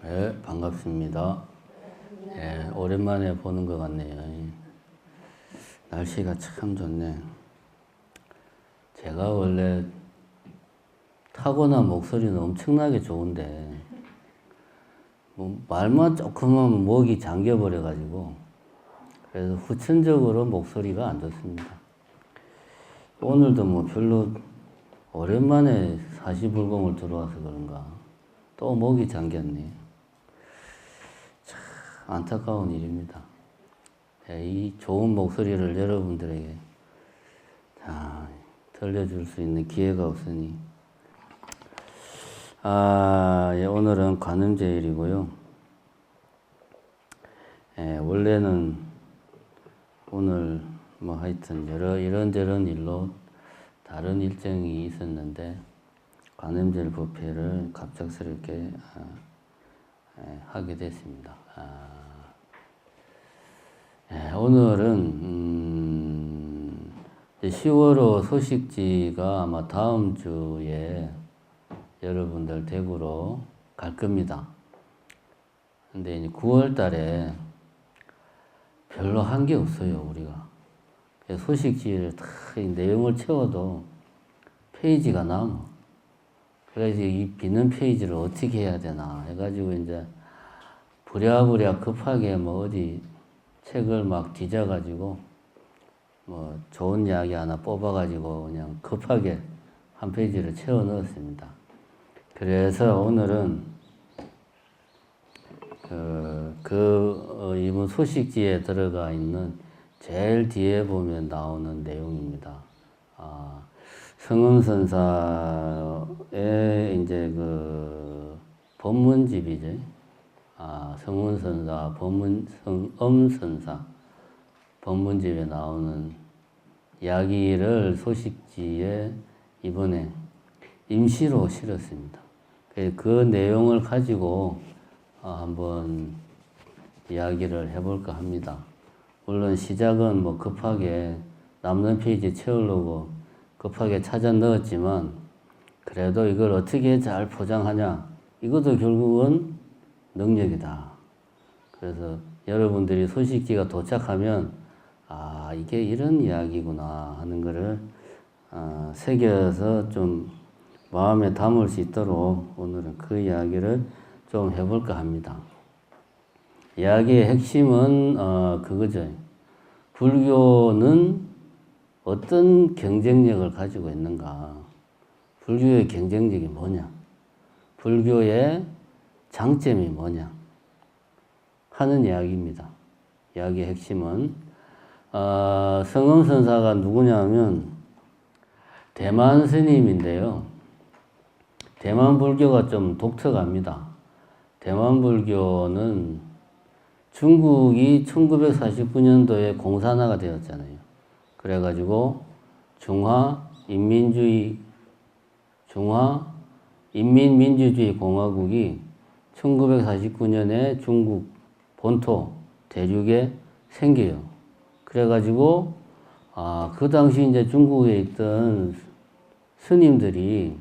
네, 반갑습니다. 네, 오랜만에 보는 것 같네요. 날씨가 참 좋네. 제가 원래 타고난 목소리는 엄청나게 좋은데 뭐 말만 조금 하면 목이 잠겨버려가지고 그래서 후천적으로 목소리가 안 좋습니다. 오늘도 뭐 별로 오랜만에 사시불공을 들어와서 그런가 또 목이 잠겼네. 참 안타까운 일입니다. 이 좋은 목소리를 여러분들에게 들려줄 수 있는 기회가 없으니 오늘은 관음제일이고요. 원래는 오늘 뭐 하여튼 이런저런 일로 다른 일정이 있었는데 관음제일 법회를 갑작스럽게 하게 됐습니다. 오늘은 10월호 소식지가 아마 다음 주에 여러분들 댁으로 갈 겁니다. 근데 이제 9월 달에 별로 한 게 없어요, 우리가. 소식지를 다 내용을 채워도 페이지가 남아. 그래서 이 비는 페이지를 어떻게 해야 되나 해가지고 이제 부랴부랴 급하게 뭐 어디 책을 막 뒤져가지고 뭐 좋은 이야기 하나 뽑아가지고 그냥 급하게 한 페이지를 채워 넣었습니다. 그래서 오늘은 이번 소식지에 들어가 있는 제일 뒤에 보면 나오는 내용입니다. 성음선사의 이제 그 법문집이죠. 성음선사, 성음선사 법문집에 나오는 이야기를 소식지에 이번에 임시로 실었습니다. 그 내용을 가지고 한번 이야기를 해볼까 합니다. 물론 시작은 뭐 급하게 남는 페이지 채우려고 급하게 찾아 넣었지만 그래도 이걸 어떻게 잘 포장하냐 이것도 결국은 능력이다. 그래서 여러분들이 소식지가 도착하면 이게 이런 이야기구나 하는 거를 새겨서 좀 마음에 담을 수 있도록 오늘은 그 이야기를 좀 해볼까 합니다. 이야기의 핵심은 그거죠. 불교는 어떤 경쟁력을 가지고 있는가? 불교의 경쟁력이 뭐냐? 불교의 장점이 뭐냐? 하는 이야기입니다. 이야기의 핵심은 성음선사가 누구냐면 대만 스님인데요. 대만 불교가 좀 독특합니다. 대만 불교는 중국이 1949년도에 공산화가 되었잖아요. 그래가지고 중화인민민주주의 공화국이 1949년에 중국 본토 대륙에 생겨요. 그래가지고 그 당시 이제 중국에 있던 스님들이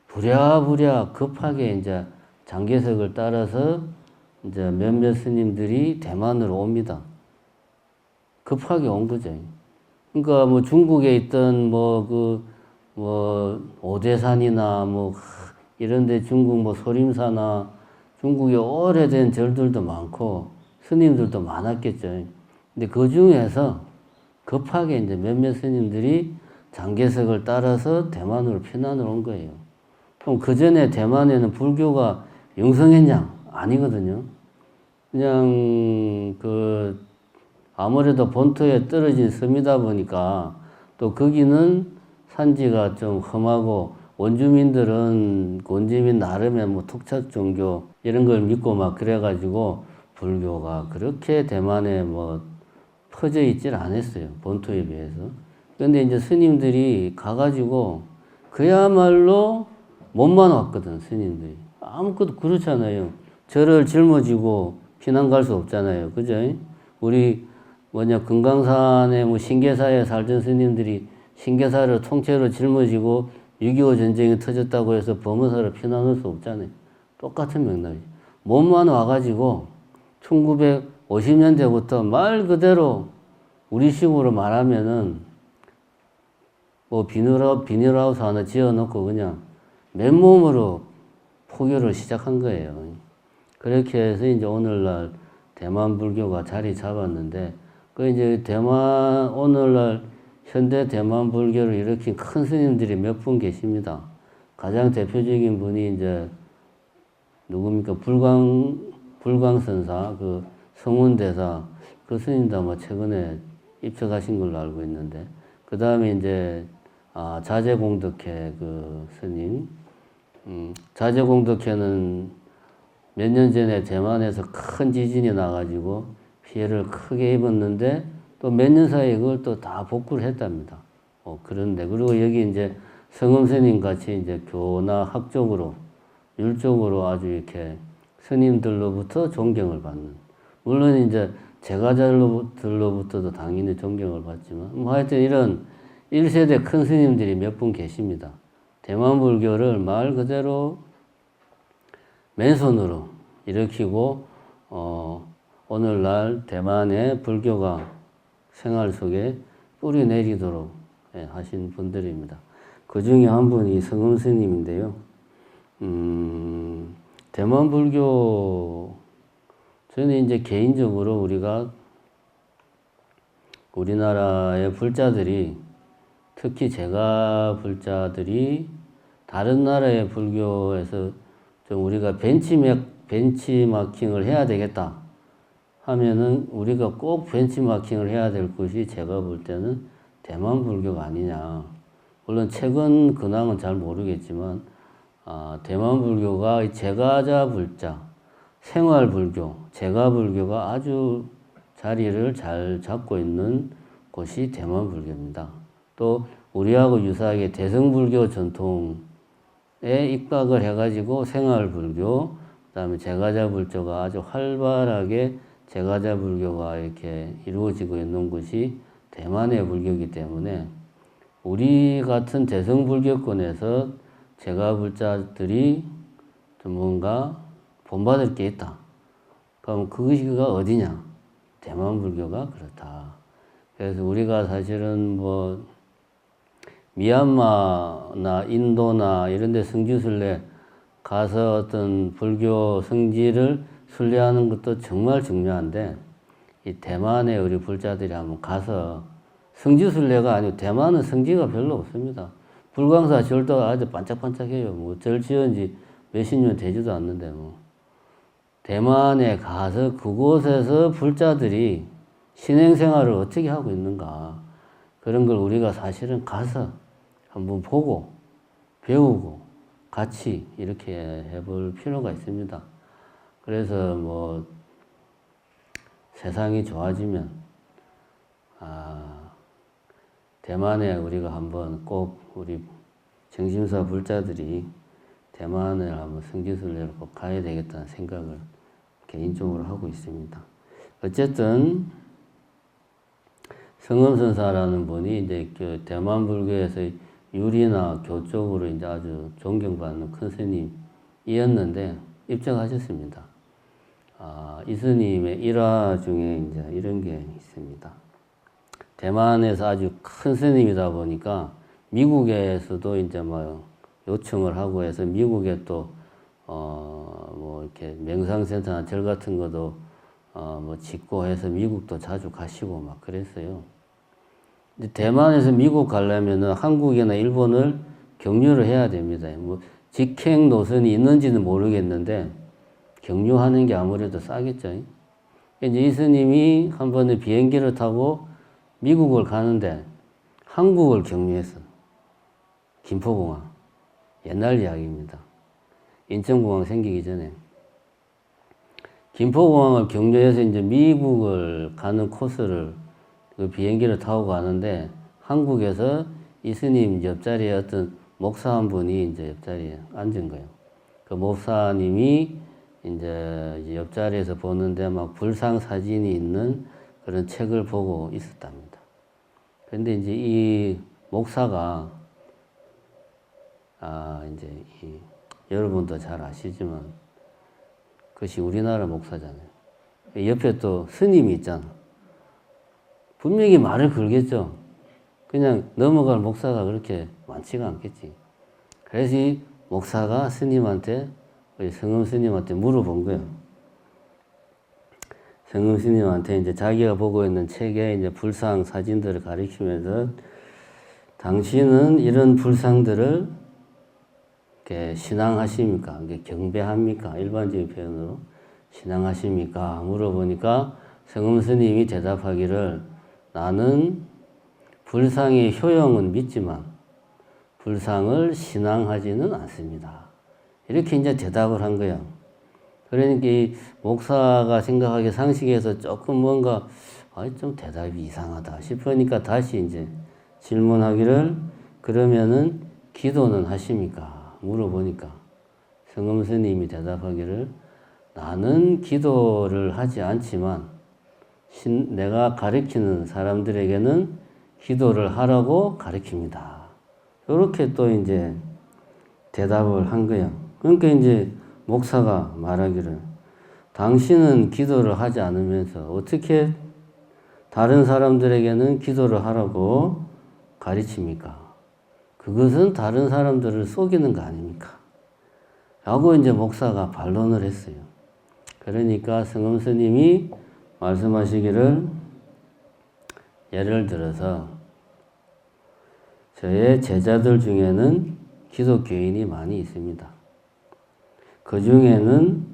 부랴부랴 급하게 이제 장개석을 따라서 이제 몇몇 스님들이 대만으로 옵니다. 급하게 온 거죠. 그러니까 뭐 중국에 있던 오대산이나 뭐 이런데 중국 뭐 소림사나 중국의 오래된 절들도 많고 스님들도 많았겠죠. 근데 그 중에서 급하게 이제 몇몇 스님들이 장개석을 따라서 대만으로 피난을 온 거예요. 그럼 그 전에 대만에는 불교가 영성했냐? 아니거든요. 그냥 아무래도 본토에 떨어진 섬이다 보니까 또 거기는 산지가 좀 험하고 원주민들은 원주민 나름의 뭐 특색 종교 이런 걸 믿고 막 그래가지고 불교가 그렇게 대만에 뭐 퍼져 있질 않았어요. 본토에 비해서. 근데 이제 스님들이 가가지고 그야말로 몸만 왔거든, 스님들이. 아무것도 그렇잖아요. 절을 짊어지고 피난 갈 수 없잖아요. 그죠? 우리 금강산에 뭐 신계사에 살던 스님들이 신계사를 통째로 짊어지고 6.25 전쟁이 터졌다고 해서 범어사로 피난할 수 없잖아요. 똑같은 맥락이죠. 몸만 와가지고 1950년대부터 말 그대로 우리식으로 말하면은 뭐 비닐하우스 하나 지어놓고 그냥 맨몸으로 포교를 시작한 거예요. 그렇게 해서 이제 오늘날 대만 불교가 자리 잡았는데, 그 이제 오늘날 현대 대만 불교를 일으킨 큰 스님들이 몇 분 계십니다. 가장 대표적인 분이 이제 누굽니까? 불광선사, 그 성운대사, 그 스님도 아마 최근에 입석하신 걸로 알고 있는데, 그 다음에 이제, 자제공덕회 그 스님, 자제공덕회는 몇 년 전에 대만에서 큰 지진이 나가지고 피해를 크게 입었는데, 또 몇 년 사이에 그걸 또 다 복구를 했답니다. 그런데, 그리고 여기 이제 성음 스님 같이 이제 교나 학적으로, 율적으로 아주 이렇게 스님들로부터 존경을 받는. 물론 이제 제가자들로부터도 당연히 존경을 받지만, 뭐 하여튼 이런 1세대 큰 스님들이 몇 분 계십니다. 대만 불교를 말 그대로 맨손으로 일으키고, 오늘날 대만의 불교가 생활 속에 뿌리 내리도록 하신 분들입니다. 그 중에 한 분이 성음 스님인데요. 대만 불교, 저는 이제 개인적으로 우리나라의 불자들이, 특히 제가 불자들이 다른 나라의 불교에서 좀 우리가 벤치마킹을 해야 되겠다 하면은 우리가 꼭 벤치마킹을 해야 될 것이 제가 볼 때는 대만 불교가 아니냐. 물론 최근 근황은 잘 모르겠지만, 대만 불교가 제가자 불자, 생활 불교, 제가 불교가 아주 자리를 잘 잡고 있는 곳이 대만 불교입니다. 또 우리하고 유사하게 대승불교 전통에 입각을 해가지고 생활 불교, 그다음에 제가자 불교가 아주 활발하게 제가자 불교가 이렇게 이루어지고 있는 곳이 대만의 불교이기 때문에, 우리 같은 대승불교권에서 제가 불자들이 좀 뭔가 본받을 게 있다. 그럼 그것이가 어디냐? 대만 불교가 그렇다. 그래서 우리가 사실은 뭐 미얀마나 인도나 이런 데 성지순례 가서 어떤 불교 성지를 순례하는 것도 정말 중요한데, 이 대만에 우리 불자들이 한번 가서, 성지순례가 아니고 대만은 성지가 별로 없습니다. 불광사 절도 아주 반짝반짝해요. 뭐 절 지은 지 몇십 년 되지도 않는데 뭐. 대만에 가서 그곳에서 불자들이 신행생활을 어떻게 하고 있는가, 그런 걸 우리가 사실은 가서 한번 보고 배우고 같이 이렇게 해볼 필요가 있습니다. 그래서 뭐 세상이 좋아지면 대만에 우리가 한번 꼭 우리 정심사 불자들이 대만을 한번 성지순례로 꼭 가야 되겠다는 생각을 개인적으로 하고 있습니다. 어쨌든 성음선사라는 분이 이제 그 대만 불교에서 유리나 교 쪽으로 이제 아주 존경받는 큰 스님이었는데 입적하셨습니다. 이 스님의 일화 중에 이제 이런 게 있습니다. 대만에서 아주 큰 스님이다 보니까 미국에서도 이제 뭐 요청을 하고 해서 미국에 또 뭐 이렇게 명상센터나 절 같은 것도 뭐 짓고 해서 미국도 자주 가시고 막 그랬어요. 근데 대만에서 미국 가려면은 한국이나 일본을 경유를 해야 됩니다. 뭐 직행 노선이 있는지는 모르겠는데 경유하는 게 아무래도 싸겠죠. 이제 이 스님이 한 번에 비행기를 타고 미국을 가는데 한국을 경유했어. 김포공항. 옛날 이야기입니다. 인천공항 생기기 전에. 김포공항을 경유해서 이제 미국을 가는 코스를 그 비행기를 타고 가는데 한국에서 이 스님 옆자리에 어떤 목사 한 분이 이제 옆자리에 앉은 거예요. 그 목사님이 이제 옆자리에서 보는데 막 불상 사진이 있는 그런 책을 보고 있었답니다. 그런데 이제 이 목사가 이제 여러분도 잘 아시지만 그것이 우리나라 목사잖아요. 옆에 또 스님이 있잖아. 분명히 말을 걸겠죠. 그냥 넘어갈 목사가 그렇게 많지가 않겠지. 그래서 이 목사가 스님한테, 성금 스님한테 물어본 거예요. 성금 스님한테 이제 자기가 보고 있는 책에 이제 불상 사진들을 가리키면서 당신은 이런 불상들을 이렇게 신앙하십니까? 이게 경배합니까? 일반적인 표현으로 신앙하십니까? 물어보니까 성금 스님이 대답하기를 나는 불상의 효용은 믿지만 불상을 신앙하지는 않습니다. 이렇게 이제 대답을 한 거예요. 그러니까 이 목사가 생각하기에 상식에서 조금 뭔가 좀 대답이 이상하다 싶으니까 다시 이제 질문하기를 그러면은 기도는 하십니까? 물어보니까 성금 스님이 대답하기를 나는 기도를 하지 않지만 내가 가르치는 사람들에게는 기도를 하라고 가르칩니다. 이렇게 또 이제 대답을 한 거예요. 그러니까 이제 목사가 말하기를 당신은 기도를 하지 않으면서 어떻게 다른 사람들에게는 기도를 하라고 가르칩니까? 그것은 다른 사람들을 속이는 거 아닙니까? 라고 이제 목사가 반론을 했어요. 그러니까 성금 스님이 말씀하시기를 예를 들어서 저의 제자들 중에는 기독교인이 많이 있습니다. 그 중에는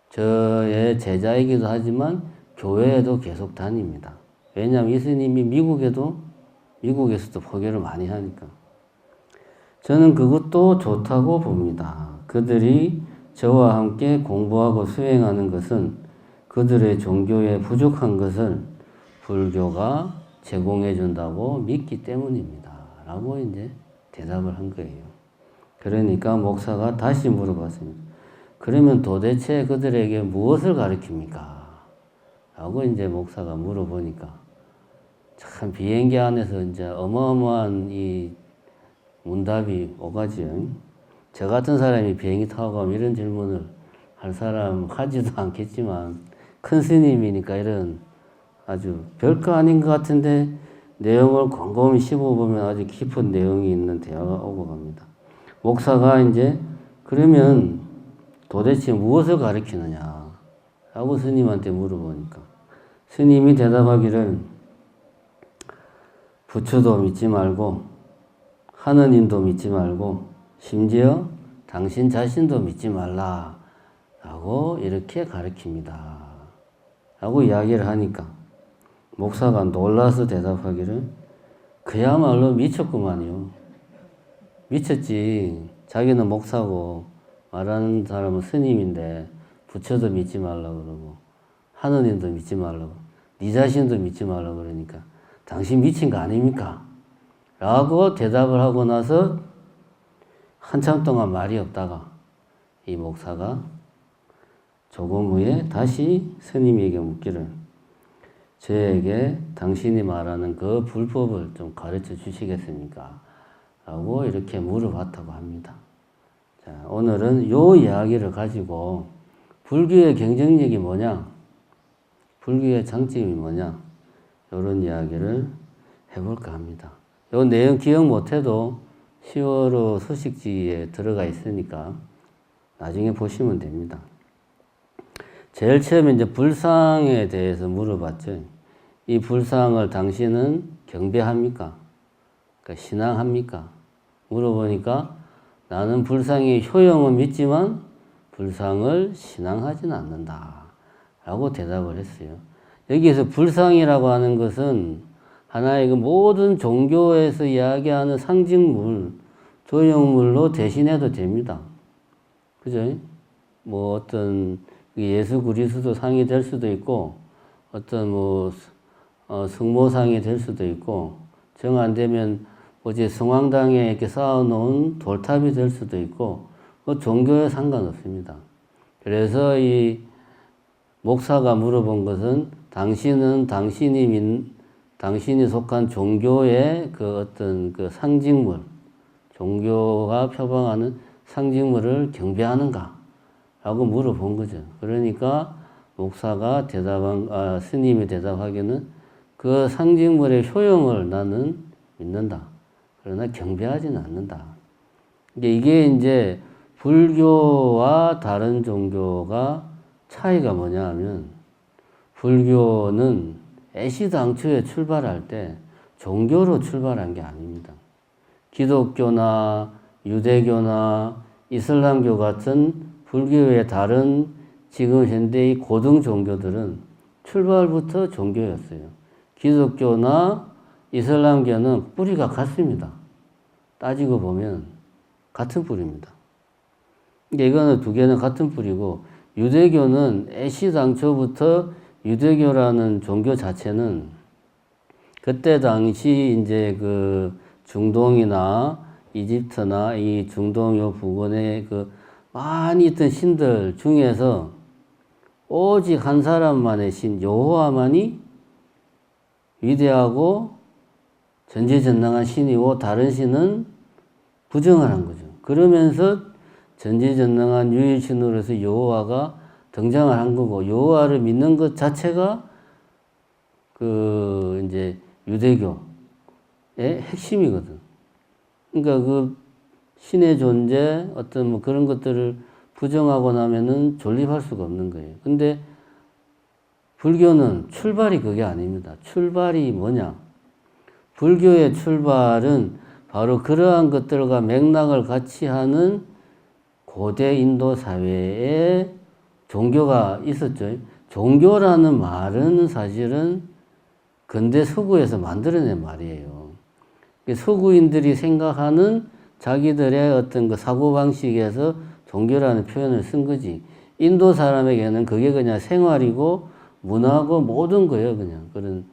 저의 제자이기도 하지만 교회에도 계속 다닙니다. 왜냐하면 이 스님이 미국에서도 포교를 많이 하니까. 저는 그것도 좋다고 봅니다. 그들이 저와 함께 공부하고 수행하는 것은 그들의 종교에 부족한 것을 불교가 제공해 준다고 믿기 때문입니다. 라고 이제 대답을 한 거예요. 그러니까 목사가 다시 물어봤습니다. 그러면 도대체 그들에게 무엇을 가르칩니까? 라고 이제 목사가 물어보니까 참 비행기 안에서 이제 어마어마한 이 문답이 오가지요. 저 같은 사람이 비행기 타고 가면 이런 질문을 할 사람 하지도 않겠지만 큰 스님이니까 이런 아주 별거 아닌 것 같은데 내용을 곰곰이 씹어보면 아주 깊은 내용이 있는 대화가 오고 갑니다. 목사가 이제 그러면 도대체 무엇을 가르치느냐 라고 스님한테 물어보니까 스님이 대답하기를 부처도 믿지 말고 하느님도 믿지 말고 심지어 당신 자신도 믿지 말라 라고 이렇게 가르칩니다 라고 이야기를 하니까 목사가 놀라서 대답하기를 그야말로 미쳤구만요. 미쳤지. 자기는 목사고 말하는 사람은 스님인데 부처도 믿지 말라고 그러고 하느님도 믿지 말라고 네 자신도 믿지 말라고 그러니까 당신 미친 거 아닙니까? 라고 대답을 하고 나서 한참 동안 말이 없다가 이 목사가 조금 후에 다시 스님에게 묻기를 저에게 당신이 말하는 그 불법을 좀 가르쳐 주시겠습니까? 라고 이렇게 물어봤다고 합니다. 자, 오늘은 이 이야기를 가지고 불교의 경쟁력이 뭐냐? 불교의 장점이 뭐냐? 이런 이야기를 해볼까 합니다. 이 내용 기억 못해도 10월호 소식지에 들어가 있으니까 나중에 보시면 됩니다. 제일 처음에 이제 불상에 대해서 물어봤죠. 이 불상을 당신은 경배합니까? 그러니까 신앙합니까? 물어보니까 나는 불상의 효용은 믿지만 불상을 신앙하지는 않는다. 라고 대답을 했어요. 여기에서 불상이라고 하는 것은 하나의 그 모든 종교에서 이야기하는 상징물, 조형물로 대신해도 됩니다. 그죠? 뭐 어떤 예수 그리스도 상이 될 수도 있고, 어떤 성모상이 될 수도 있고, 정 안 되면 어제 성황당에 이렇게 쌓아놓은 돌탑이 될 수도 있고, 그 종교에 상관없습니다. 그래서 이 목사가 물어본 것은 당신이 속한 종교의 그 어떤 그 상징물, 종교가 표방하는 상징물을 경배하는가? 라고 물어본 거죠. 그러니까 목사가 스님이 대답하기는 그 상징물의 효용을 나는 믿는다. 그러나 경배하지는 않는다. 이게 이제 불교와 다른 종교가 차이가 뭐냐 하면 불교는 애시당초에 출발할 때 종교로 출발한 게 아닙니다. 기독교나 유대교나 이슬람교 같은 불교의 다른 지금 현대의 고등 종교들은 출발부터 종교였어요. 기독교나 이슬람교는 뿌리가 같습니다. 따지고 보면 같은 뿌리입니다. 이거는 두 개는 같은 뿌리고 유대교는 애시당초부터 유대교라는 종교 자체는 그때 당시 이제 그 중동이나 이집트나 이 중동 요 부근에 그 많이 있던 신들 중에서 오직 한 사람만의 신 여호와만이 위대하고 전지전능한 신이고 다른 신은 부정을 한 거죠. 그러면서 전지전능한 유일신으로서 여호와가 등장을 한 거고 여호와를 믿는 것 자체가 그 이제 유대교의 핵심이거든. 그러니까 그 신의 존재 어떤 뭐 그런 것들을 부정하고 나면은 존립할 수가 없는 거예요. 근데 불교는 출발이 그게 아닙니다. 출발이 뭐냐? 불교의 출발은 바로 그러한 것들과 맥락을 같이 하는 고대 인도 사회에 종교가 있었죠. 종교라는 말은 사실은 근대 서구에서 만들어낸 말이에요. 서구인들이 생각하는 자기들의 어떤 그 사고방식에서 종교라는 표현을 쓴 거지. 인도 사람에게는 그게 그냥 생활이고 문화고 모든 거예요. 그냥 그런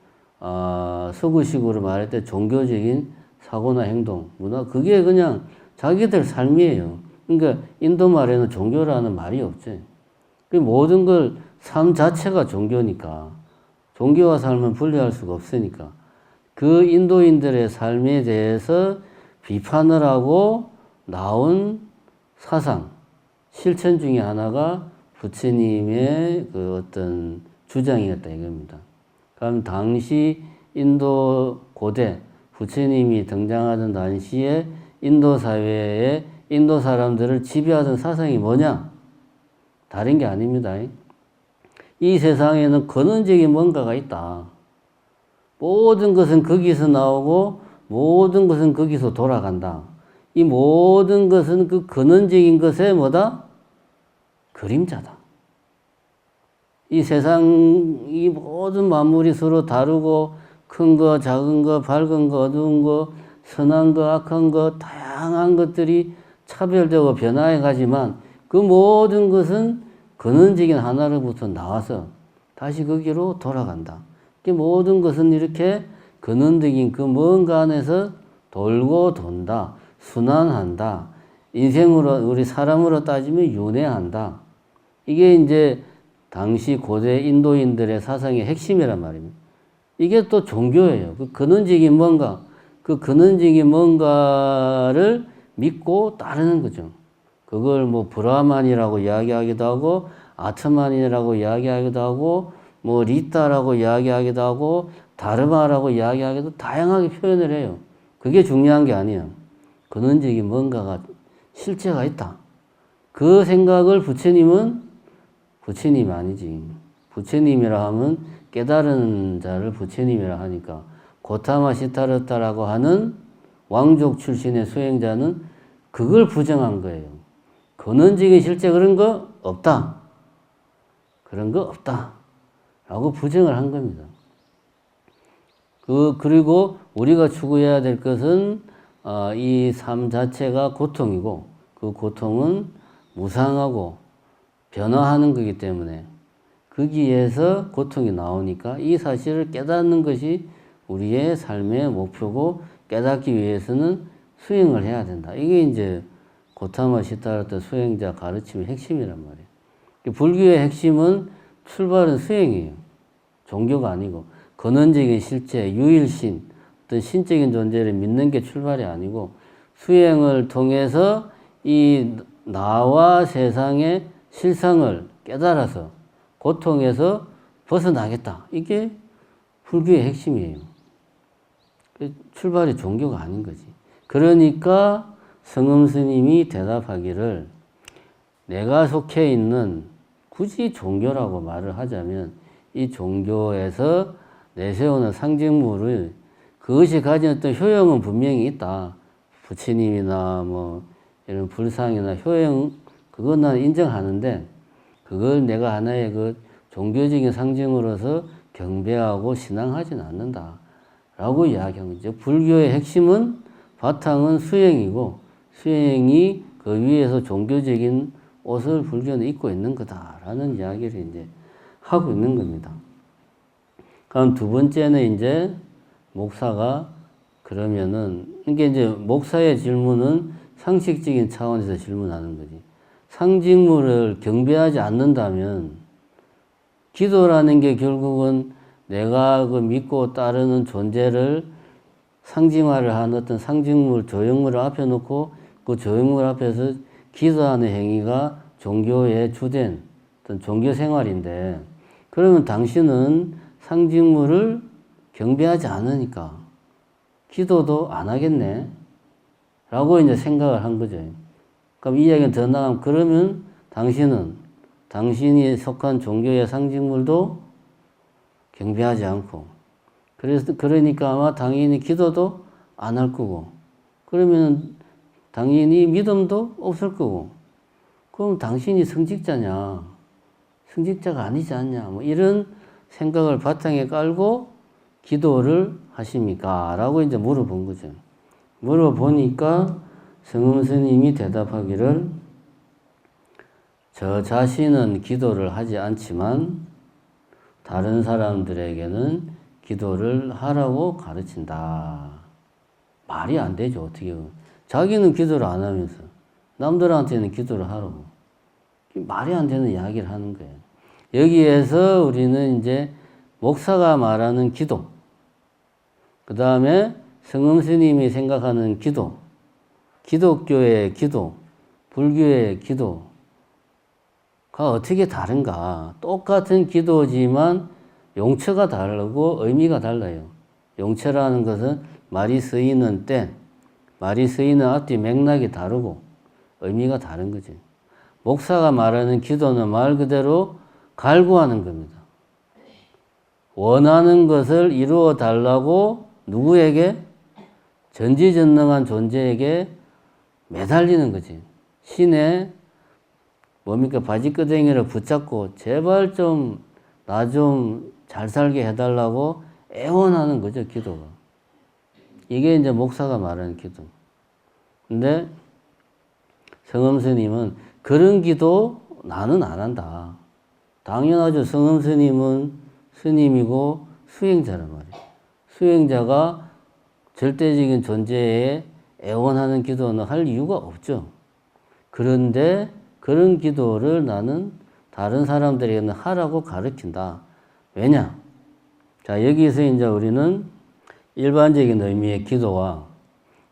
서구식으로 말할 때 종교적인 사고나 행동, 문화 그게 그냥 자기들 삶이에요. 그러니까 인도 말에는 종교라는 말이 없지. 그 모든 걸 삶 자체가 종교니까 종교와 삶은 분리할 수가 없으니까 그 인도인들의 삶에 대해서 비판을 하고 나온 사상, 실천 중에 하나가 부처님의 그 어떤 주장이었다 이겁니다. 그럼 당시 인도 고대 부처님이 등장하던 당시에 인도 사회에 인도 사람들을 지배하던 사상이 뭐냐? 다른 게 아닙니다. 이 세상에는 근원적인 뭔가가 있다. 모든 것은 거기서 나오고 모든 것은 거기서 돌아간다. 이 모든 것은 그 근원적인 것의 뭐다? 그림자다. 이 세상 이 모든 만물이 서로 다르고 큰 거, 작은 거, 밝은 거, 어두운 거, 선한 거, 악한 거, 다양한 것들이 차별되고 변화해 가지만 그 모든 것은 근원적인 하나로부터 나와서 다시 거기로 돌아간다. 그 모든 것은 이렇게 근원적인 그 뭔가 안에서 돌고 돈다, 순환한다. 인생으로 우리 사람으로 따지면 윤회한다. 이게 이제 당시 고대 인도인들의 사상의 핵심이란 말입니다. 이게 또 종교예요. 그 근원적인 뭔가, 그 근원적인 뭔가를 믿고 따르는 거죠. 그걸 뭐 브라만이라고 이야기하기도 하고 아트만이라고 이야기하기도 하고 뭐 리타라고 이야기하기도 하고 다르마라고 이야기하기도 다양하게 표현을 해요. 그게 중요한 게 아니에요. 근원적인 뭔가가 실체가 있다. 그 생각을 부처님이 아니지. 부처님이라 하면 깨달은 자를 부처님이라 하니까 고타마 시타르타라고 하는 왕족 출신의 수행자는 그걸 부정한 거예요. 근원적인 실제 그런 거 없다. 그런 거 없다. 라고 부정을 한 겁니다. 그리고 우리가 추구해야 될 것은 이 삶 자체가 고통이고 그 고통은 무상하고 변화하는 거기 때문에 거기에서 고통이 나오니까 이 사실을 깨닫는 것이 우리의 삶의 목표고 깨닫기 위해서는 수행을 해야 된다. 이게 이제 고타마 시타르타 수행자 가르침의 핵심이란 말이에요. 불교의 핵심은 출발은 수행이에요. 종교가 아니고 근원적인 실체, 유일신, 어떤 신적인 존재를 믿는 게 출발이 아니고 수행을 통해서 이 나와 세상의 실상을 깨달아서 고통에서 벗어나겠다. 이게 불교의 핵심이에요. 출발이 종교가 아닌 거지. 그러니까 성음 스님이 대답하기를 내가 속해 있는 굳이 종교라고 말을 하자면 이 종교에서 내세우는 상징물을 그것이 가진 어떤 효용은 분명히 있다. 부처님이나 뭐 이런 불상이나 효용 그건 난 인정하는데 그걸 내가 하나의 그 종교적인 상징으로서 경배하고 신앙하지는 않는다. 라고 이야기한 거죠. 불교의 핵심은 바탕은 수행이고 수행이 그 위에서 종교적인 옷을 불교는 입고 있는 거다라는 이야기를 이제 하고 있는 겁니다. 그럼 두 번째는 이제 목사가 그러면은 이게 이제 목사의 질문은 상식적인 차원에서 질문하는 거지. 상징물을 경배하지 않는다면 기도라는 게 결국은 내가 그 믿고 따르는 존재를 상징화를 한 어떤 상징물, 조형물을 앞에 놓고 그 조형물 앞에서 기도하는 행위가 종교의 주된 어떤 종교 생활인데 그러면 당신은 상징물을 경배하지 않으니까 기도도 안 하겠네? 라고 이제 생각을 한 거죠. 그럼 이 이야기는 더 나가면 그러면 당신이 속한 종교의 상징물도 경배하지 않고 그러니까 아마 당연히 기도도 안 할 거고 그러면 당연히 믿음도 없을 거고 그럼 당신이 성직자냐 성직자가 아니지 않냐 뭐 이런 생각을 바탕에 깔고 기도를 하십니까? 라고 이제 물어본 거죠. 물어보니까 성음 스님이 대답하기를 저 자신은 기도를 하지 않지만 다른 사람들에게는 기도를 하라고 가르친다. 말이 안 되죠. 어떻게 보면. 자기는 기도를 안 하면서 남들한테는 기도를 하라고. 말이 안 되는 이야기를 하는 거예요. 여기에서 우리는 이제 목사가 말하는 기도, 그 다음에 성음 스님이 생각하는 기도, 기독교의 기도, 불교의 기도가 어떻게 다른가? 똑같은 기도지만 용처가 다르고 의미가 달라요. 용처라는 것은 말이 쓰이는 때, 말이 쓰이는 앞뒤 맥락이 다르고 의미가 다른 거지. 목사가 말하는 기도는 말 그대로 갈구하는 겁니다. 원하는 것을 이루어 달라고 누구에게? 전지전능한 존재에게 매달리는 거지. 신의 뭡니까? 바지끄댕이를 붙잡고 제발 좀 나 좀 잘 살게 해달라고 애원하는 거죠, 기도가. 이게 이제 목사가 말하는 기도. 근데 성음 스님은 그런 기도 나는 안 한다. 당연하죠. 성음 스님은 스님이고 수행자란 말이에요. 수행자가 절대적인 존재에 애원하는 기도는 할 이유가 없죠. 그런데 그런 기도를 나는 다른 사람들에게는 하라고 가르친다. 왜냐? 자, 여기서 이제 우리는 일반적인 의미의 기도와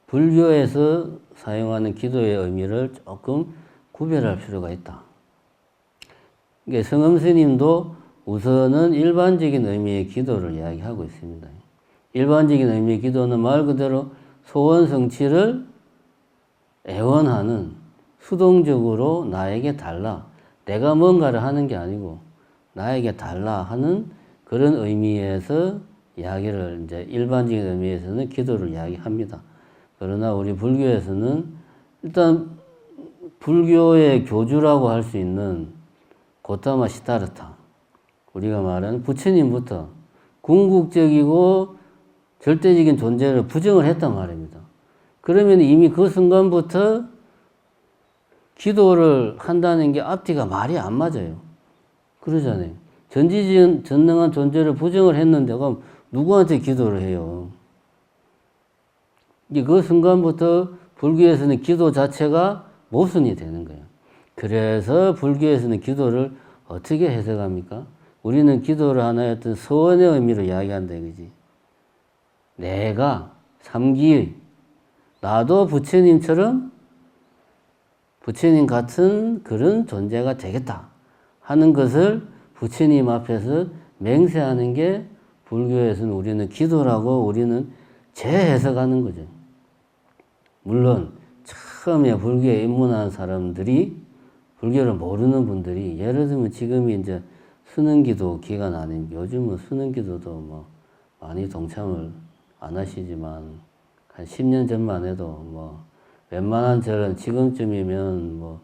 불교에서 사용하는 기도의 의미를 조금 구별할 필요가 있다. 그러니까 성음 스님도 우선은 일반적인 의미의 기도를 이야기하고 있습니다. 일반적인 의미의 기도는 말 그대로 소원 성취를 애원하는 수동적으로 나에게 달라. 내가 뭔가를 하는 게 아니고 나에게 달라 하는 그런 의미에서 이야기를 이제 일반적인 의미에서는 기도를 이야기합니다. 그러나 우리 불교에서는 일단 불교의 교주라고 할 수 있는 고타마 시타르타, 우리가 말하는 부처님부터 궁극적이고 절대적인 존재를 부정을 했단 말입니다. 그러면 이미 그 순간부터 기도를 한다는 게 앞뒤가 말이 안 맞아요. 그러잖아요. 전지전능한 존재를 부정을 했는데 그럼 누구한테 기도를 해요? 그 순간부터 불교에서는 기도 자체가 모순이 되는 거예요. 그래서 불교에서는 기도를 어떻게 해석합니까? 우리는 기도를 하나의 어떤 서원의 의미로 이야기한다 이거지. 내가 삼기의 나도 부처님처럼 부처님 같은 그런 존재가 되겠다 하는 것을 부처님 앞에서 맹세하는 게 불교에서는 우리는 기도라고 우리는 재해석하는 거죠. 물론 처음에 불교에 입문한 사람들이 불교를 모르는 분들이 예를 들면 지금이 이제 수능기도 기간 아닌 요즘은 수능기도도 뭐 많이 동참을 안 하시지만 한 10년 전만 해도 뭐 웬만한 저런 지금쯤이면 뭐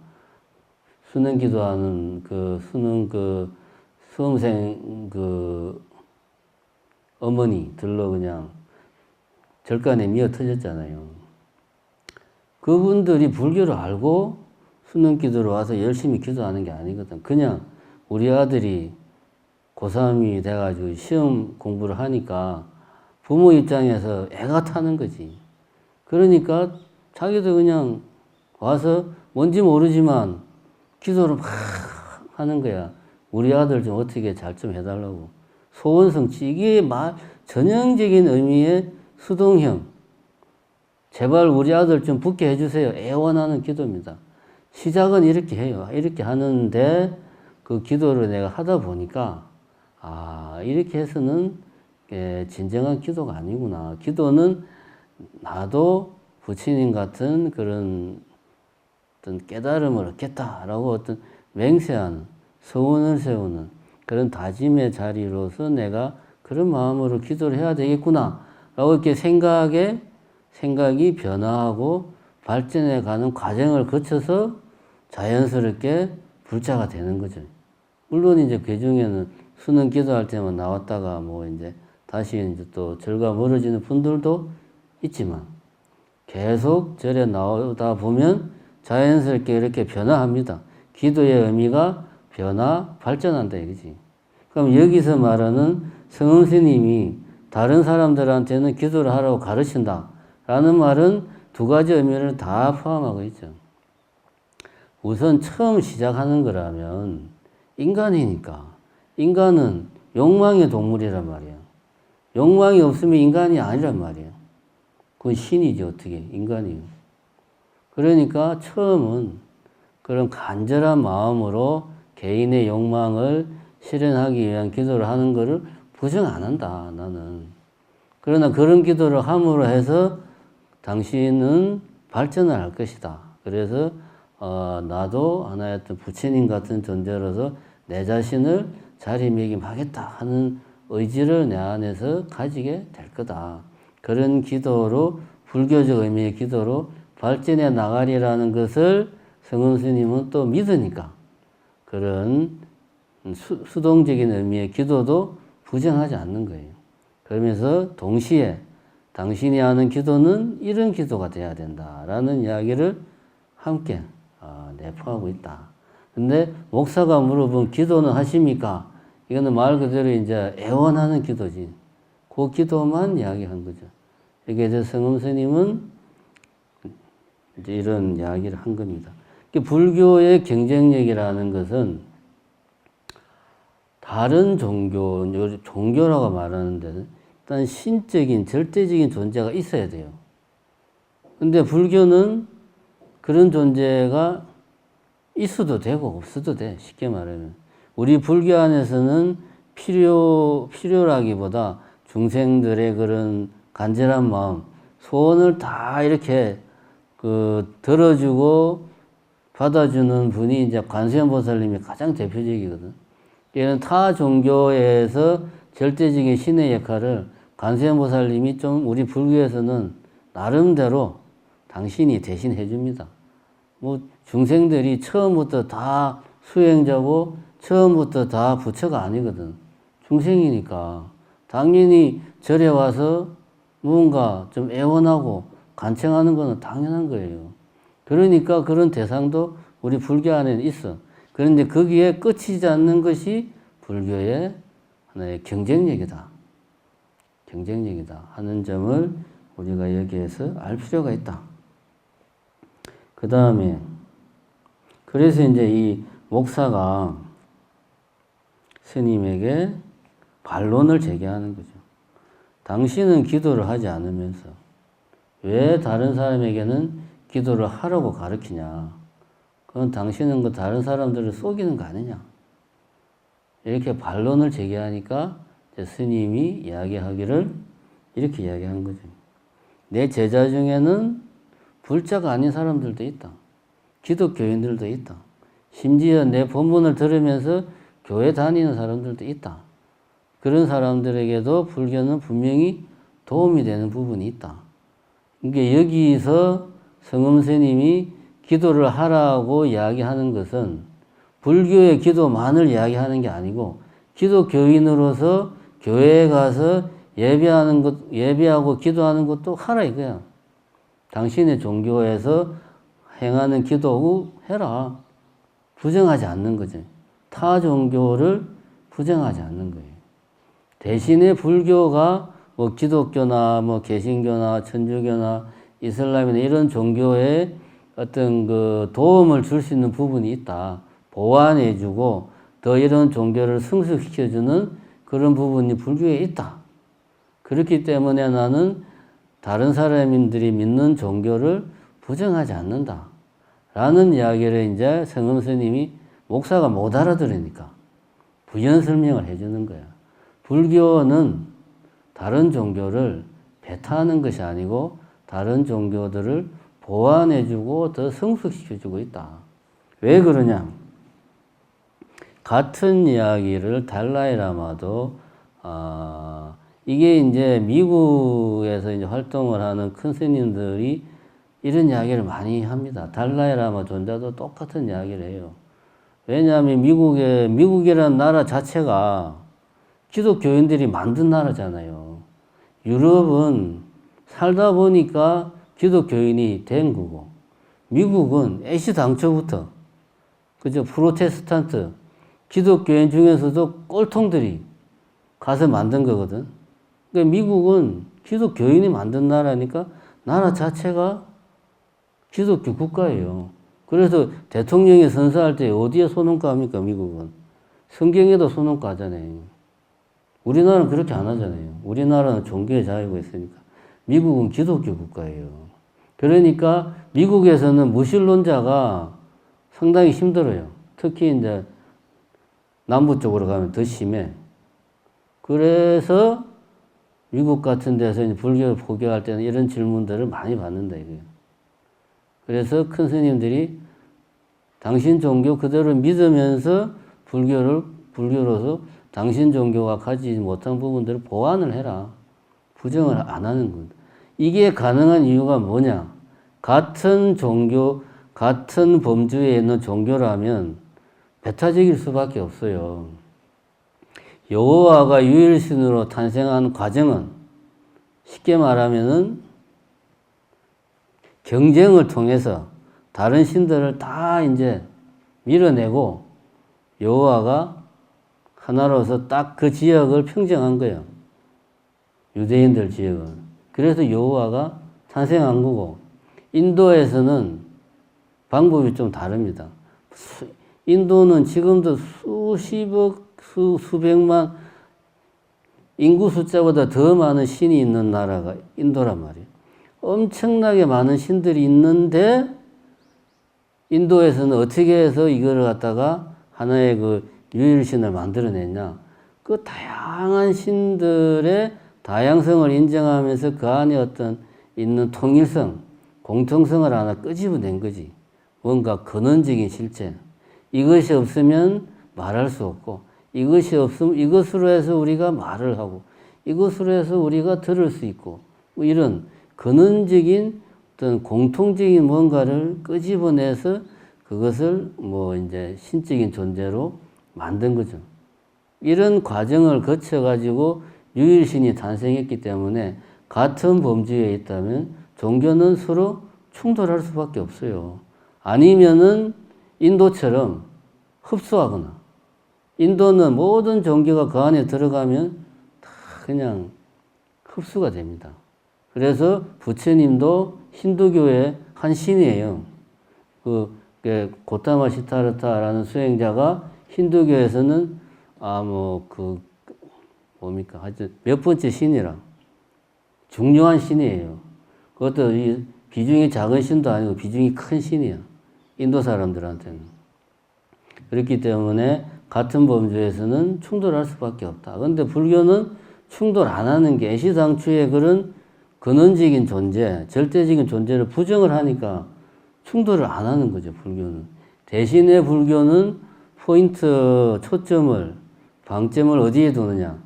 수능기도하는 그 수능 그 수험생 그 어머니들로 그냥 절간에 미어 터졌잖아요. 그분들이 불교를 알고 수능기도로 와서 열심히 기도하는 게 아니거든. 그냥 우리 아들이 고3이 돼가지고 시험 공부를 하니까 부모 입장에서 애가 타는 거지. 그러니까 자기도 그냥 와서 뭔지 모르지만 기도를 막 하는 거야. 우리 아들 좀 어떻게 잘 좀 해달라고. 소원성취. 이게 전형적인 의미의 수동형. 제발 우리 아들 좀 붙게 해주세요. 애원하는 기도입니다. 시작은 이렇게 해요. 이렇게 하는데 그 기도를 내가 하다 보니까 이렇게 해서는 진정한 기도가 아니구나. 기도는 나도 부처님 같은 그런 어떤 깨달음을 얻겠다라고 어떤 맹세하는 소원을 세우는 그런 다짐의 자리로서 내가 그런 마음으로 기도를 해야 되겠구나 라고 이렇게 생각이 변화하고 발전해 가는 과정을 거쳐서 자연스럽게 불자가 되는 거죠. 물론 이제 그 중에는 수능 기도할 때만 나왔다가 뭐 이제 다시 이제 또 절과 멀어지는 분들도 있지만 계속 절에 나오다 보면 자연스럽게 이렇게 변화합니다. 기도의 의미가 발전한다 이거지. 그럼 여기서 말하는 성은 스님이 다른 사람들한테는 기도를 하라고 가르친다 라는 말은 두 가지 의미를 다 포함하고 있죠. 우선 처음 시작하는 거라면 인간이니까 인간은 욕망의 동물이란 말이에요. 욕망이 없으면 인간이 아니란 말이에요. 그건 신이지 어떻게 인간이에요. 그러니까 처음은 그런 간절한 마음으로 개인의 욕망을 실현하기 위한 기도를 하는 것을 부정 안 한다 나는. 그러나 그런 기도를 함으로 해서 당신은 발전을 할 것이다. 그래서 나도 하나의 어떤 부처님 같은 존재로서 내 자신을 자리매김하겠다 하는 의지를 내 안에서 가지게 될 거다. 그런 기도로 불교적 의미의 기도로 발전해 나가리라는 것을 성은 스님은 또 믿으니까 그런 수동적인 의미의 기도도 부정하지 않는 거예요. 그러면서 동시에 당신이 하는 기도는 이런 기도가 돼야 된다라는 이야기를 함께 내포하고 있다. 근데 목사가 물어본 기도는 하십니까? 이거는 말 그대로 이제 애원하는 기도지. 그 기도만 이야기한 거죠. 이게 이제 성은 스님은 이제 이런 이야기를 한 겁니다. 불교의 경쟁력이라는 것은 다른 종교라고 말하는데 일단 신적인 절대적인 존재가 있어야 돼요. 근데 불교는 그런 존재가 있어도 되고 없어도 돼. 쉽게 말하면. 우리 불교 안에서는 필요라기보다 중생들의 그런 간절한 마음, 소원을 다 이렇게 들어주고 받아주는 분이 이제 관세음보살님이 가장 대표적이거든. 얘는 타 종교에서 절대적인 신의 역할을 관세음보살님이 좀 우리 불교에서는 나름대로 당신이 대신 해줍니다. 뭐 중생들이 처음부터 다 수행자고 처음부터 다 부처가 아니거든. 중생이니까 당연히 절에 와서 무언가 좀 애원하고 간청하는 것은 당연한 거예요. 그러니까 그런 대상도 우리 불교 안에는 있어. 그런데 거기에 끝이지 않는 것이 불교의 하나의 경쟁력이다 하는 점을 우리가 여기에서 알 필요가 있다. 그 다음에 그래서 이제 이 목사가 스님에게 반론을 제기하는 거죠. 당신은 기도를 하지 않으면서 왜 다른 사람에게는 기도를 하라고 가르치냐. 그건 당신은 그 다른 사람들을 속이는 거 아니냐. 이렇게 반론을 제기하니까 이제 스님이 이야기하기를 이렇게 이야기한 거죠. 내 제자 중에는 불자가 아닌 사람들도 있다. 기독교인들도 있다. 심지어 내 본문을 들으면서 교회 다니는 사람들도 있다. 그런 사람들에게도 불교는 분명히 도움이 되는 부분이 있다. 그러니까 여기서 성엄스님이 기도를 하라고 이야기하는 것은 불교의 기도만을 이야기하는 게 아니고 기독교인으로서 교회에 가서 예배하고 기도하는 것도 하라 이거야. 당신의 종교에서 행하는 기도 해라. 부정하지 않는 거지. 타 종교를 부정하지 않는 거예요. 대신에 불교가 뭐 기독교나 뭐 개신교나 천주교나 이슬람이나 이런 종교에 어떤 그 도움을 줄 수 있는 부분이 있다. 보완해주고 더 이런 종교를 성숙시켜주는 그런 부분이 불교에 있다. 그렇기 때문에 나는 다른 사람들이 믿는 종교를 부정하지 않는다. 라는 이야기를 이제 성엄스님이 목사가 못 알아들으니까 부연 설명을 해주는 거야. 불교는 다른 종교를 배타하는 것이 아니고 다른 종교들을 보완해주고 더 성숙시켜주고 있다. 왜 그러냐? 같은 이야기를 달라이라마도 이게 이제 미국에서 이제 활동을 하는 큰 스님들이 이런 이야기를 많이 합니다. 달라이라마 존자도 똑같은 이야기를 해요. 왜냐하면 미국이라는 나라 자체가 기독교인들이 만든 나라잖아요. 유럽은 살다 보니까 기독교인이 된 거고, 미국은 애시당초부터, 그죠? 프로테스탄트, 기독교인 중에서도 꼴통들이 가서 만든 거거든. 그러니까 미국은 기독교인이 만든 나라니까 나라 자체가 기독교 국가예요. 그래서 대통령이 선서할 때 어디에 손원가 합니까, 미국은? 성경에도 손원가 하잖아요. 우리나라는 그렇게 안 하잖아요. 우리나라는 종교의 자유가 있으니까. 미국은 기독교 국가예요. 그러니까 미국에서는 무신론자가 상당히 힘들어요. 특히 이제 남부 쪽으로 가면 더 심해. 그래서 미국 같은 데서 이제 불교를 포교할 때는 이런 질문들을 많이 받는다 이거예요. 그래서 큰 스님들이 당신 종교 그대로 믿으면서 불교로서 당신 종교가 가지지 못한 부분들을 보완을 해라. 부정을 안 하는 것. 이게 가능한 이유가 뭐냐? 같은 종교, 같은 범주에 있는 종교라면 배타적일 수밖에 없어요. 여호와가 유일신으로 탄생한 과정은 쉽게 말하면은 경쟁을 통해서 다른 신들을 다 이제 밀어내고 여호와가 하나로서 딱 그 지역을 평정한 거예요. 유대인들 지역을. 그래서 여호와가 탄생한 거고, 인도에서는 방법이 좀 다릅니다. 인도는 지금도 수십억, 수백만 인구 숫자보다 더 많은 신이 있는 나라가 인도란 말이에요. 엄청나게 많은 신들이 있는데 인도에서는 어떻게 해서 이거를 갖다가 하나의 그 유일신을 만들어냈냐. 그 다양한 신들의 다양성을 인정하면서 그 안에 어떤 있는 통일성, 공통성을 하나 끄집어낸 거지. 뭔가 근원적인 실체. 이것이 없으면 말할 수 없고, 이것이 없으면 이것으로 해서 우리가 말을 하고, 이것으로 해서 우리가 들을 수 있고, 뭐 이런 근원적인 어떤 공통적인 뭔가를 끄집어내서 그것을 뭐 이제 신적인 존재로 만든 거죠. 이런 과정을 거쳐가지고 유일신이 탄생했기 때문에 같은 범주에 있다면 종교는 서로 충돌할 수밖에 없어요. 아니면은 인도처럼 흡수하거나, 인도는 모든 종교가 그 안에 들어가면 다 그냥 흡수가 됩니다. 그래서 부처님도 힌두교의 한 신이에요. 고타마 시타르타라는 수행자가 힌두교에서는 하여튼 몇 번째 신이라 중요한 신이에요. 그것도 비중이 작은 신도 아니고 비중이 큰 신이야. 인도 사람들한테는. 그렇기 때문에 같은 범주에서는 충돌할 수밖에 없다. 그런데 불교는 충돌 안 하는 게 애시당초의 그런 근원적인 존재, 절대적인 존재를 부정을 하니까 충돌을 안 하는 거죠, 불교는. 대신에 불교는 포인트, 초점을, 방점을 어디에 두느냐.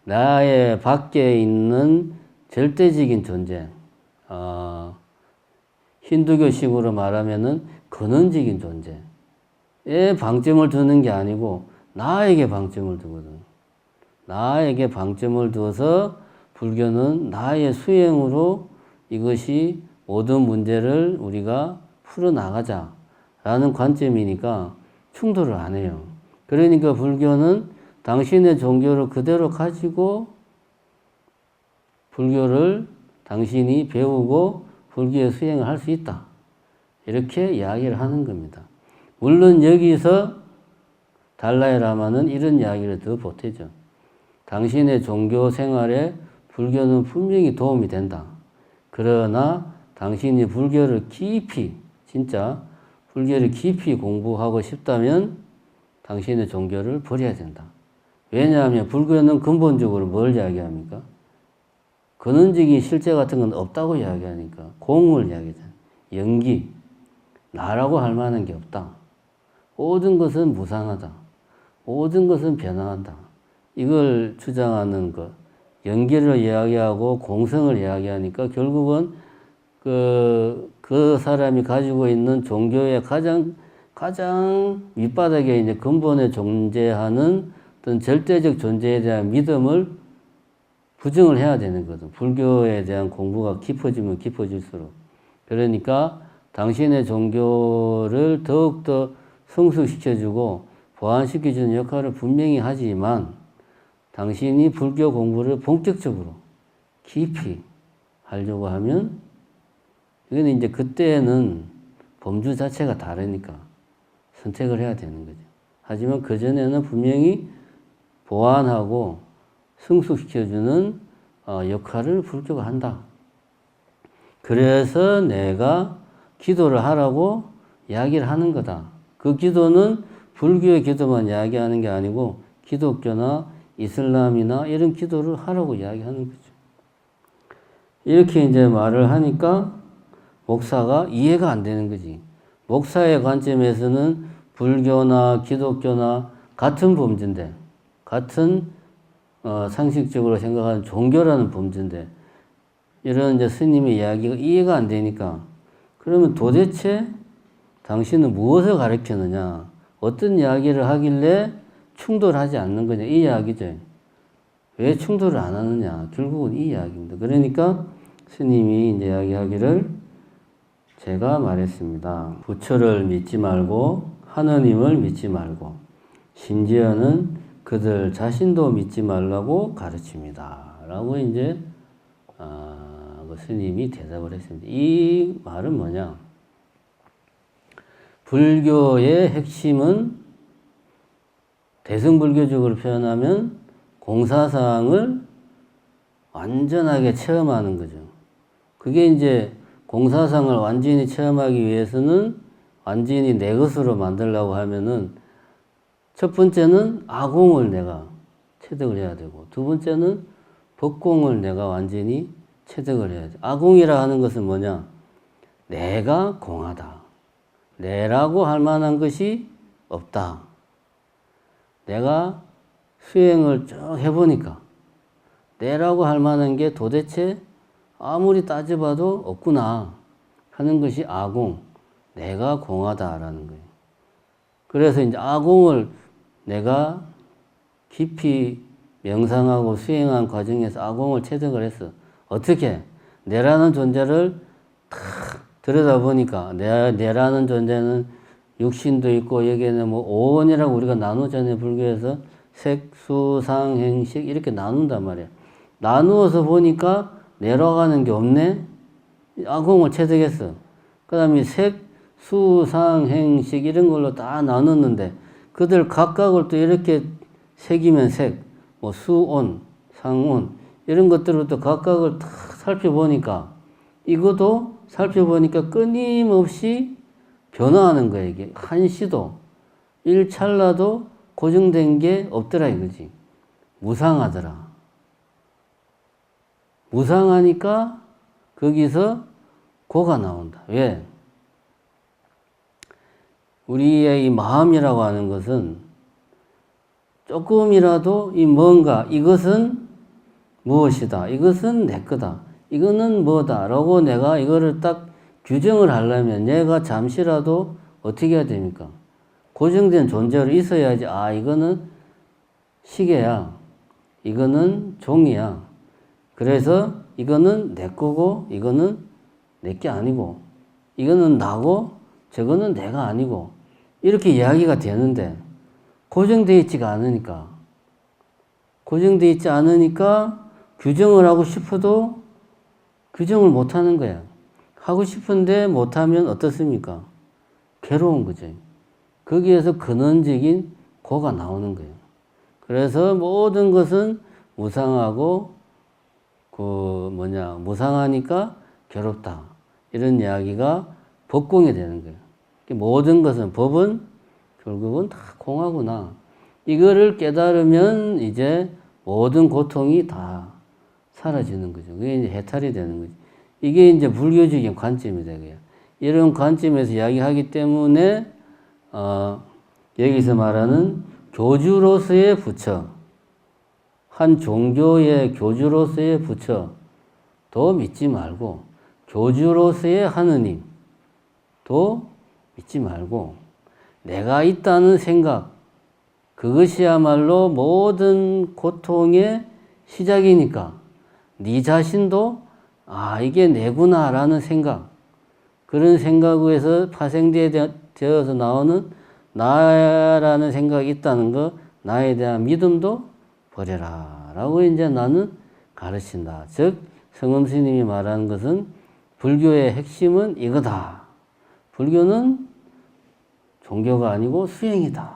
나의 밖에 있는 절대적인 존재, 힌두교식으로 말하면은 근원적인 존재에 방점을 두는 게 아니고 나에게 방점을 두거든. 나에게 방점을 두어서 불교는 나의 수행으로 이것이 모든 문제를 우리가 풀어나가자라는 관점이니까 충돌을 안 해요. 그러니까 불교는 당신의 종교를 그대로 가지고 불교를 당신이 배우고 불교의 수행을 할 수 있다. 이렇게 이야기를 하는 겁니다. 물론 여기서 달라이라마는 이런 이야기를 더 보태죠. 당신의 종교 생활에 불교는 분명히 도움이 된다. 그러나 당신이 불교를 깊이, 진짜 불교를 깊이 공부하고 싶다면 당신의 종교를 버려야 된다. 왜냐하면 불교는 근본적으로 뭘 이야기합니까? 근원적인 실제 같은 건 없다고 이야기하니까 공을 이야기하잖아요. 연기, 나라고 할 만한 게 없다. 모든 것은 무상하다. 모든 것은 변화한다. 이걸 주장하는 것, 연기를 이야기하고 공성을 이야기하니까 결국은 그 사람이 가지고 있는 종교의 가장 밑바닥에 이제 근본에 존재하는 어떤 절대적 존재에 대한 믿음을 부정을 해야 되는 거든. 불교에 대한 공부가 깊어지면 깊어질수록. 그러니까 당신의 종교를 더욱더 성숙시켜주고 보완시켜주는 역할을 분명히 하지만 당신이 불교 공부를 본격적으로 깊이 하려고 하면 이거는 이제 그때는 범주 자체가 다르니까 선택을 해야 되는 거죠. 하지만 그전에는 분명히 보완하고 성숙시켜주는 역할을 불교가 한다. 그래서 내가 기도를 하라고 이야기를 하는 거다. 그 기도는 불교의 기도만 이야기하는 게 아니고 기독교나 이슬람이나 이런 기도를 하라고 이야기하는 거죠. 이렇게 이제 말을 하니까 목사가 이해가 안 되는 거지. 목사의 관점에서는 불교나 기독교나 같은 범주인데, 같은 상식적으로 생각하는 종교라는 범주인데, 이런 이제 스님의 이야기가 이해가 안 되니까, 그러면 도대체 당신은 무엇을 가르치느냐, 어떤 이야기를 하길래 충돌하지 않는 거냐, 이 이야기죠. 왜 충돌을 안 하느냐, 결국은 이 이야기입니다. 그러니까 스님이 이제 이야기하기를 제가 말했습니다. 부처를 믿지 말고 하느님을 믿지 말고 심지어는 그들 자신도 믿지 말라고 가르칩니다. 라고 이제 그 스님이 대답을 했습니다. 이 말은 뭐냐? 불교의 핵심은 대승불교적으로 표현하면 공사상을 완전하게 체험하는 거죠. 그게 이제 공사상을 완전히 체험하기 위해서는 완전히 내 것으로 만들려고 하면은 첫 번째는 아공을 내가 체득을 해야 되고 두 번째는 법공을 내가 완전히 체득을 해야 돼. 아공이라 하는 것은 뭐냐? 내가 공하다. 내라고 할 만한 것이 없다. 내가 수행을 쭉 해보니까 내라고 할 만한 게 도대체 아무리 따져봐도 없구나 하는 것이 아공, 내가 공하다라는 거예요. 그래서 이제 아공을 내가 깊이 명상하고 수행한 과정에서 아공을 체득을 했어. 어떻게? 내라는 존재를 탁 들여다보니까 내라는 존재는 육신도 있고 여기에는 뭐 오원이라고 우리가 나누잖아요. 불교에서 색, 수, 상, 행, 식 이렇게 나눈단 말이야. 나누어서 보니까 내려가는 게 없네? 아공을 체득했어. 그 다음에 색, 수, 상, 행, 식 이런 걸로 다 나눴는데 그들 각각을 또 이렇게 색이면 색, 뭐 수온, 상온 이런 것들을 또 각각을 탁 살펴보니까 이것도 살펴보니까 끊임없이 변화하는 거야, 이게. 한시도, 일찰나도 고정된 게 없더라, 이거지. 무상하더라. 무상하니까 거기서 고가 나온다. 왜? 우리의 이 마음이라고 하는 것은 조금이라도 이 뭔가, 이것은 무엇이다. 이것은 내 거다. 이거는 뭐다. 라고 내가 이거를 딱 규정을 하려면 얘가 잠시라도 어떻게 해야 됩니까? 고정된 존재로 있어야지. 아, 이거는 시계야. 이거는 종이야. 그래서 이거는 내 거고 이거는 내 게 아니고 이거는 나고 저거는 내가 아니고 이렇게 이야기가 되는데 고정되어 있지가 않으니까 규정을 하고 싶어도 규정을 못하는 거야. 하고 싶은데 못하면 어떻습니까? 괴로운 거죠. 거기에서 근원적인 고가 나오는 거예요. 그래서 모든 것은 무상하고 무상하니까 괴롭다. 이런 이야기가 법공이 되는 거예요. 모든 것은, 법은 결국은 다 공하구나. 이거를 깨달으면 이제 모든 고통이 다 사라지는 거죠. 그게 이제 해탈이 되는 거죠. 이게 이제 불교적인 관점이 되고요. 이런 관점에서 이야기하기 때문에, 여기서 말하는 교주로서의 부처, 한 종교의 교주로서의 부처도 믿지 말고, 교주로서의 하느님도 믿지 말고, 내가 있다는 생각, 그것이야말로 모든 고통의 시작이니까, 네 자신도, 아, 이게 내구나라는 생각, 그런 생각에서 파생되어서 나오는 나라는 생각이 있다는 거, 나에 대한 믿음도 버려라. 라고 이제 나는 가르친다. 즉, 성엄 스님이 말하는 것은 불교의 핵심은 이거다. 불교는 종교가 아니고 수행이다.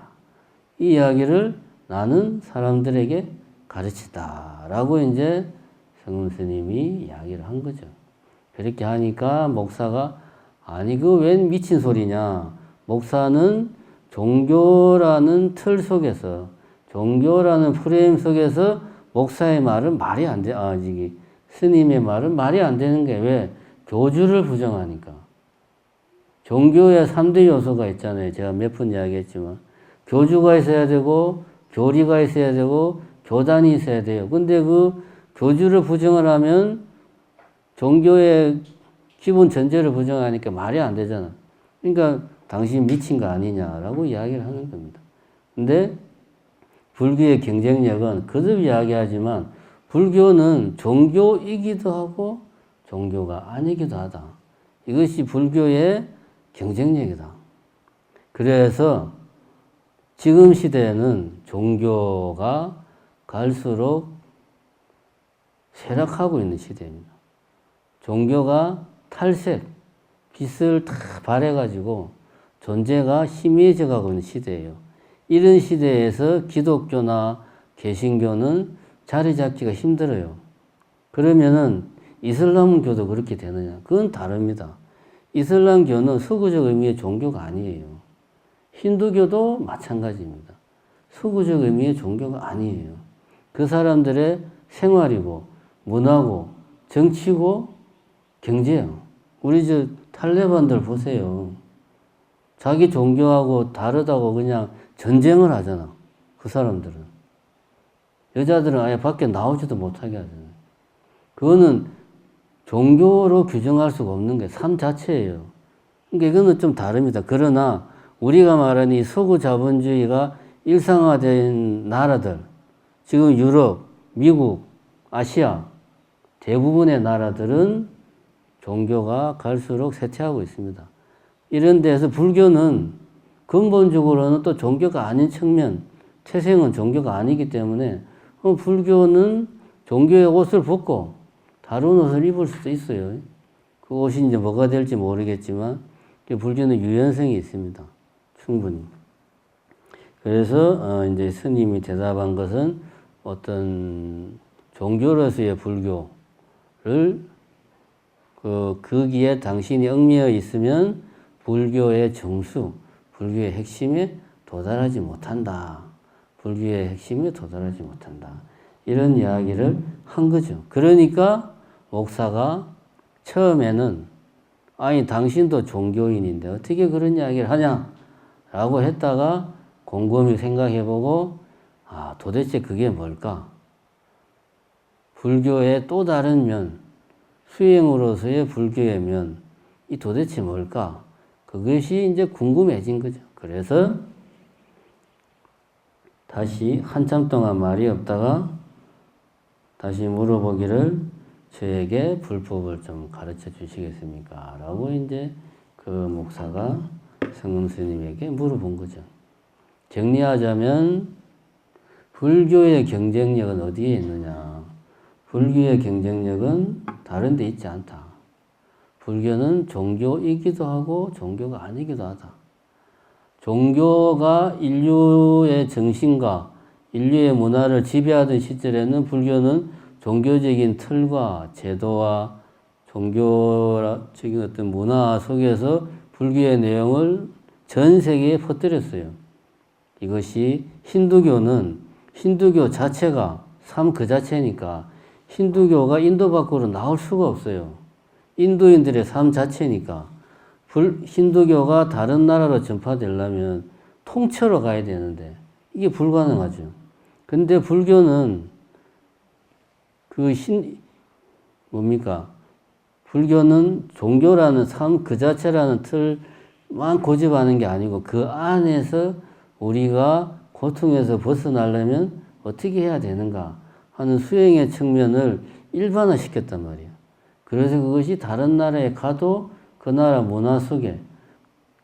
이 이야기를 나는 사람들에게 가르친다. 라고 이제 성엄 스님이 이야기를 한 거죠. 그렇게 하니까 목사가 아니, 그 웬 미친 소리냐. 목사는 종교라는 틀 속에서, 종교라는 프레임 속에서 목사의 말은 말이 안 돼. 스님의 말은 말이 안 되는 게 왜? 교주를 부정하니까. 종교에 3대 요소가 있잖아요. 제가 몇 번 이야기했지만. 교주가 있어야 되고, 교리가 있어야 되고, 교단이 있어야 돼요. 근데 그 교주를 부정을 하면 종교의 기본 전제를 부정하니까 말이 안 되잖아. 그러니까 당신 미친 거 아니냐라고 이야기를 하는 겁니다. 근데 불교의 경쟁력은 거듭 이야기하지만 불교는 종교이기도 하고 종교가 아니기도 하다. 이것이 불교의 경쟁력이다. 그래서 지금 시대에는 종교가 갈수록 쇠락하고 있는 시대입니다. 종교가 탈색, 빛을 다 발해가지고 존재가 희미해져 가고 있는 시대예요. 이런 시대에서 기독교나 개신교는 자리 잡기가 힘들어요. 그러면은 이슬람교도 그렇게 되느냐? 그건 다릅니다. 이슬람교는 서구적 의미의 종교가 아니에요. 힌두교도 마찬가지입니다. 서구적 의미의 종교가 아니에요. 그 사람들의 생활이고 문화고 정치고 경제예요. 우리 탈레반들 보세요. 자기 종교하고 다르다고 그냥 전쟁을 하잖아. 그 사람들은. 여자들은 아예 밖에 나오지도 못하게 하잖아요. 그거는 종교로 규정할 수가 없는 게 삶 자체예요. 그러니까 이거는 좀 다릅니다. 그러나 우리가 말하는 이 서구 자본주의가 일상화된 나라들, 지금 유럽, 미국, 아시아 대부분의 나라들은 종교가 갈수록 쇠퇴하고 있습니다. 이런 데서 불교는 근본적으로는 또 종교가 아닌 측면, 태생은 종교가 아니기 때문에 불교는 종교의 옷을 벗고 다른 옷을 입을 수도 있어요. 그 옷이 이제 뭐가 될지 모르겠지만 불교는 유연성이 있습니다. 충분히. 그래서 이제 스님이 대답한 것은 어떤 종교로서의 불교를 거기에 당신이 얽매여 있으면 불교의 정수, 불교의 핵심에 도달하지 못한다. 불교의 핵심에 도달하지 못한다. 이런 이야기를 한 거죠. 그러니까 목사가 처음에는 아니 당신도 종교인인데 어떻게 그런 이야기를 하냐 라고 했다가 곰곰이 생각해보고 아 도대체 그게 뭘까? 불교의 또 다른 면, 수행으로서의 불교의 면, 이 도대체 뭘까? 그것이 이제 궁금해진 거죠. 그래서 다시 한참 동안 말이 없다가 다시 물어보기를 저에게 불법을 좀 가르쳐 주시겠습니까? 라고 이제 그 목사가 성금 스님에게 물어본 거죠. 정리하자면 불교의 경쟁력은 어디에 있느냐? 불교의 경쟁력은 다른 데 있지 않다. 불교는 종교이기도 하고 종교가 아니기도 하다. 종교가 인류의 정신과 인류의 문화를 지배하던 시절에는 불교는 종교적인 틀과 제도와 종교적인 어떤 문화 속에서 불교의 내용을 전 세계에 퍼뜨렸어요. 이것이 힌두교는 힌두교 자체가 삶 그 자체니까 힌두교가 인도 밖으로 나올 수가 없어요. 인도인들의 삶 자체니까 힌두교가 다른 나라로 전파되려면 통째로 가야 되는데 이게 불가능하죠. 근데 불교는 뭡니까? 불교는 종교라는 삶 그 자체라는 틀만 고집하는 게 아니고 그 안에서 우리가 고통에서 벗어나려면 어떻게 해야 되는가 하는 수행의 측면을 일반화시켰단 말이에요. 그래서 그것이 다른 나라에 가도 그 나라 문화 속에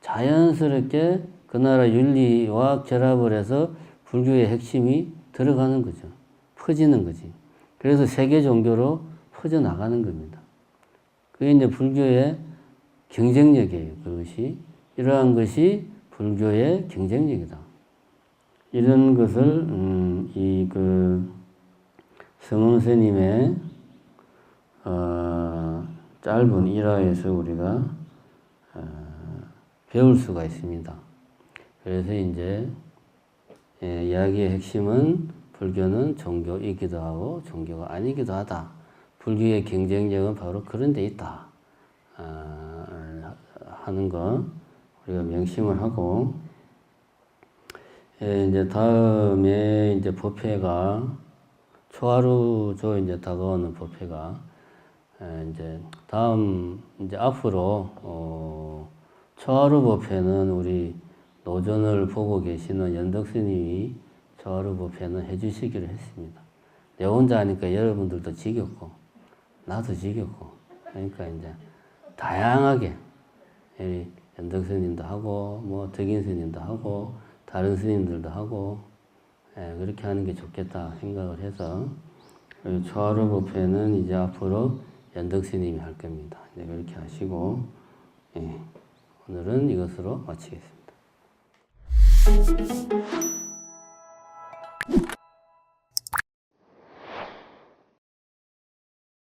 자연스럽게 그 나라 윤리와 결합을 해서 불교의 핵심이 들어가는 거죠. 퍼지는 거지. 그래서 세계 종교로 퍼져나가는 겁니다. 그게 이제 불교의 경쟁력이에요. 그것이. 이러한 것이 불교의 경쟁력이다. 이런 것을, 성음 스님의, 짧은 일화에서 우리가, 배울 수가 있습니다. 그래서 이제, 이야기의 핵심은 불교는 종교이기도 하고 종교가 아니기도 하다. 불교의 경쟁력은 바로 그런 데 있다. 하는 거 우리가 명심을 하고, 이제 다음에 이제 법회가 초하루죠. 이제 다가오는 법회가 이제 이제 앞으로 초하루 법회는 우리 노전을 보고 계시는 연덕 스님이 초하루 법회는 해주시기로 했습니다. 내 혼자 하니까 여러분들도 지겹고 나도 지겹고 그러니까 이제 다양하게 연덕 스님도 하고 뭐 덕인 스님도 하고 다른 스님들도 하고 그렇게 하는 게 좋겠다 생각을 해서 초하루 법회는 이제 앞으로 연덕 스님이 할 겁니다. 이제 그렇게 하시고 오늘은 이것으로 마치겠습니다.